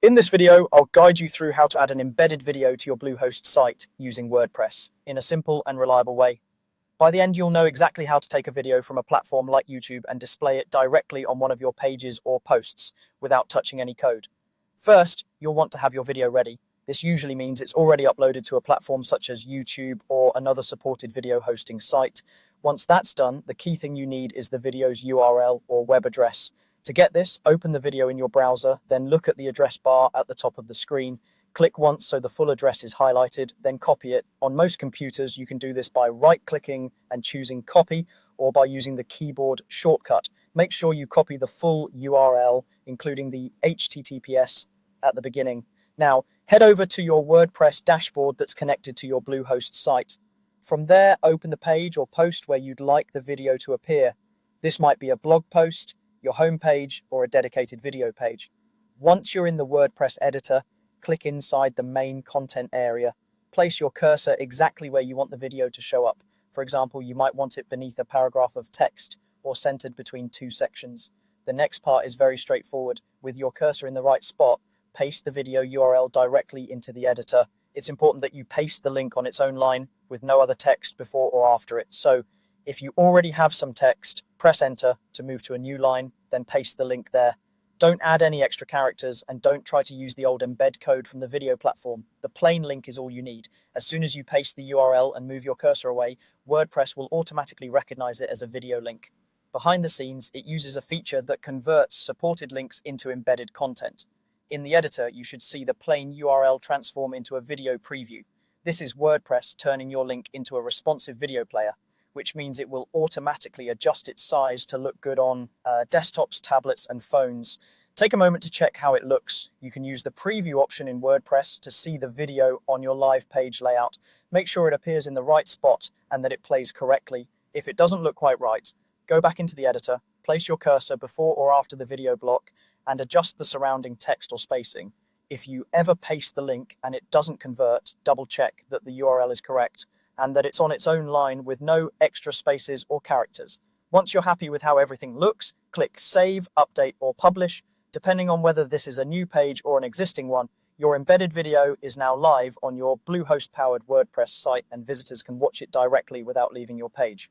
In this video, I'll guide you through how to add an embedded video to your Bluehost site using WordPress in a simple and reliable way. By the end, you'll know exactly how to take a video from a platform like YouTube and display it directly on one of your pages or posts without touching any code. First, you'll want to have your video ready. This usually means it's already uploaded to a platform such as YouTube or another supported video hosting site. Once that's done, the key thing you need is the video's URL or web address. To get this, open the video in your browser, then look at the address bar at the top of the screen. Click once so the full address is highlighted, then copy it. On most computers, you can do this by right-clicking and choosing copy, or by using the keyboard shortcut. Make sure you copy the full URL, including the HTTPS at the beginning. Now, head over to your WordPress dashboard that's connected to your Bluehost site. From there, open the page or post where you'd like the video to appear. This might be a blog post, your homepage, or a dedicated video page. Once you're in the WordPress editor, click inside the main content area. Place your cursor exactly where you want the video to show up. For example, you might want it beneath a paragraph of text or centered between two sections. The next part is very straightforward. With your cursor in the right spot, paste the video URL directly into the editor. It's important that you paste the link on its own line with no other text before or after it. So if you already have some text, press enter to move to a new line, then paste the link there. Don't add any extra characters and don't try to use the old embed code from the video platform. The plain link is all you need. As soon as you paste the URL and move your cursor away, WordPress will automatically recognize it as a video link. Behind the scenes, it uses a feature that converts supported links into embedded content. In the editor, you should see the plain URL transform into a video preview. This is WordPress turning your link into a responsive video player, which means it will automatically adjust its size to look good on desktops, tablets, and phones. Take a moment to check how it looks. You can use the preview option in WordPress to see the video on your live page layout. Make sure it appears in the right spot and that it plays correctly. If it doesn't look quite right, go back into the editor, place your cursor before or after the video block, and adjust the surrounding text or spacing. If you ever paste the link and it doesn't convert, double check that the URL is correct and that it's on its own line with no extra spaces or characters. Once you're happy with how everything looks, click Save, Update, or Publish. Depending on whether this is a new page or an existing one, your embedded video is now live on your Bluehost-powered WordPress site and visitors can watch it directly without leaving your page.